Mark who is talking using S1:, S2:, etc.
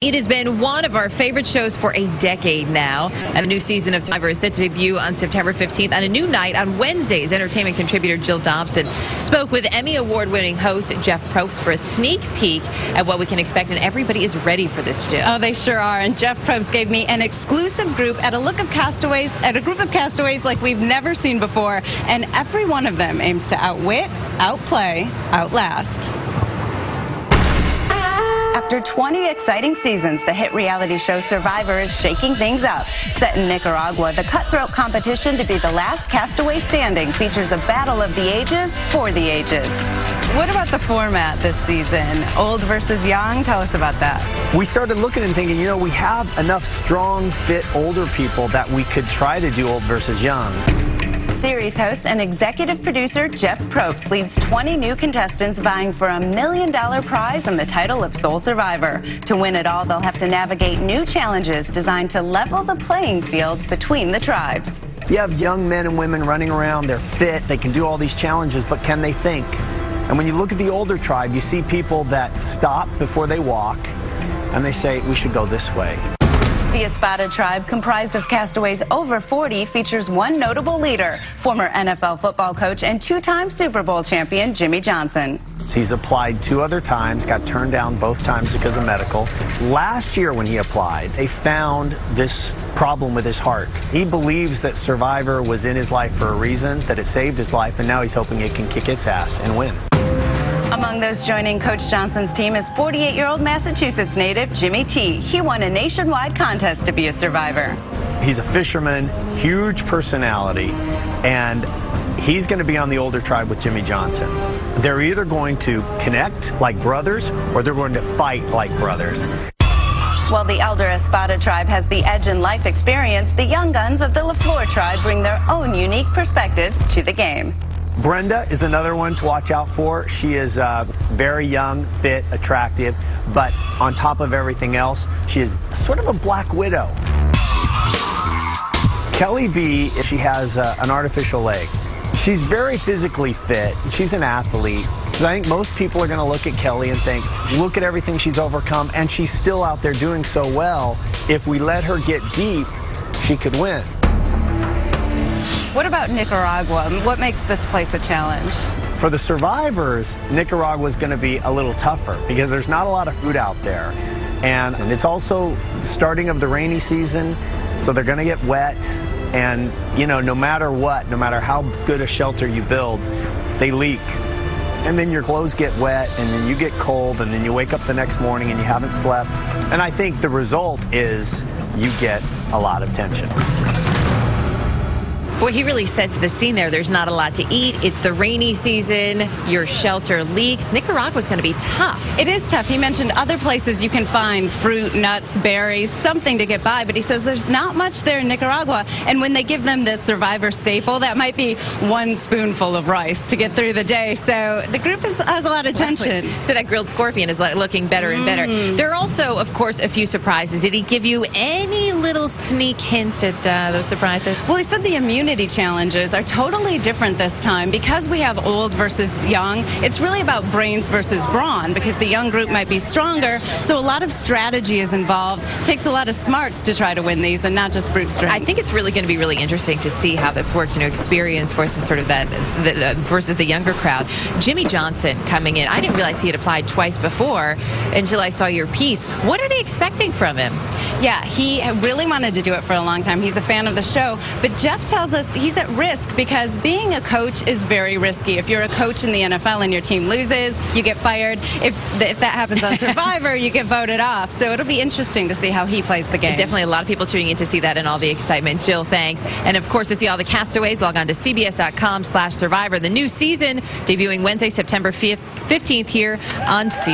S1: It has been one of our favorite shows for a decade now. And a new season of Survivor is set to debut on September 15th. On a new night on Wednesdays, entertainment contributor Jill Dobson spoke with Emmy Award-winning host Jeff Probts for a sneak peek at what we can expect. And everybody is ready for this, Jill.
S2: Oh, they sure are. And Jeff Probts gave me an exclusive group at a group of castaways like we've never seen before. And every one of them aims to outwit, outplay, outlast. After 20 exciting seasons, the hit reality show Survivor is shaking things up. Set in Nicaragua, the cutthroat competition to be the last castaway standing features a battle of the ages for the ages. What about the format this season? Old versus young? Tell us about that.
S3: We started looking and thinking, we have enough strong, fit, older people that we could try to do old versus young.
S2: Series host and executive producer Jeff Probts leads 20 new contestants vying for $1 million prize and the title of Sole Survivor. To win it all, they'll have to navigate new challenges designed to level the playing field between the tribes.
S3: You have young men and women running around, they're fit, they can do all these challenges, but can they think? And when you look at the older tribe, you see people that stop before they walk, and they say, we should go this way.
S2: The Espada tribe, comprised of castaways over 40, features one notable leader, former NFL football coach and two-time Super Bowl champion Jimmy Johnson.
S3: He's applied 2 other times, got turned down both times because of medical. Last year when he applied, they found this problem with his heart. He believes that Survivor was in his life for a reason, that it saved his life, and now he's hoping it can kick its ass and win.
S2: Among those joining Coach Johnson's team is 48-year-old Massachusetts native Jimmy T. He won a nationwide contest to be a survivor.
S3: He's a fisherman, huge personality, and he's going to be on the older tribe with Jimmy Johnson. They're either going to connect like brothers or they're going to fight like brothers.
S2: While the elder Espada tribe has the edge in life experience, the young guns of the LaFleur tribe bring their own unique perspectives to the game.
S3: Brenda is another one to watch out for. She is very young, fit, attractive, but on top of everything else, she is sort of a black widow. Kelly B, she has an artificial leg. She's very physically fit. She's an athlete. So I think most people are going to look at Kelly and think, look at everything she's overcome, and she's still out there doing so well. If we let her get deep, she could win.
S2: What about Nicaragua? What makes this place a challenge?
S3: For the survivors, Nicaragua is going to be a little tougher because there's not a lot of food out there. And it's also the starting of the rainy season, so they're going to get wet. And, no matter what, no matter how good a shelter you build, they leak. And then your clothes get wet, and then you get cold, and then you wake up the next morning and you haven't slept. And I think the result is you get a lot of tension.
S1: Boy, he really sets the scene there. There's not a lot to eat. It's the rainy season. Your shelter leaks. Nicaragua's going to be tough.
S2: It is tough. He mentioned other places you can find fruit, nuts, berries, something to get by. But he says there's not much there in Nicaragua. And when they give them the Survivor staple, that might be 1 spoonful of rice to get through the day. So the group has a lot of tension.
S1: So that grilled scorpion is looking better and better. There are also, of course, a few surprises. Did he give you any little sneak hints at those surprises?
S2: Well, he said the immunity challenges are totally different this time because we have old versus young. It's really about brains versus brawn because the young group might be stronger, so a lot of strategy is involved. It takes a lot of smarts to try to win these and not just brute strength.
S1: I think it's really going to be really interesting to see how this works, experience versus sort of versus the younger crowd. Jimmy Johnson coming in. I didn't realize he had applied twice before until I saw your piece. What are they expecting from him?
S2: Yeah, he really wanted to do it for a long time. He's a fan of the show, but Jeff tells us he's at risk because being a coach is very risky. If you're a coach in the NFL and your team loses, you get fired. If that happens on Survivor, you get voted off. So it'll be interesting to see how he plays the game.
S1: Definitely a lot of people tuning in to see that and all the excitement. Jill, thanks. And of course, to see all the castaways, log on to cbs.com/survivor. The new season debuting Wednesday, September 15th here on CBS.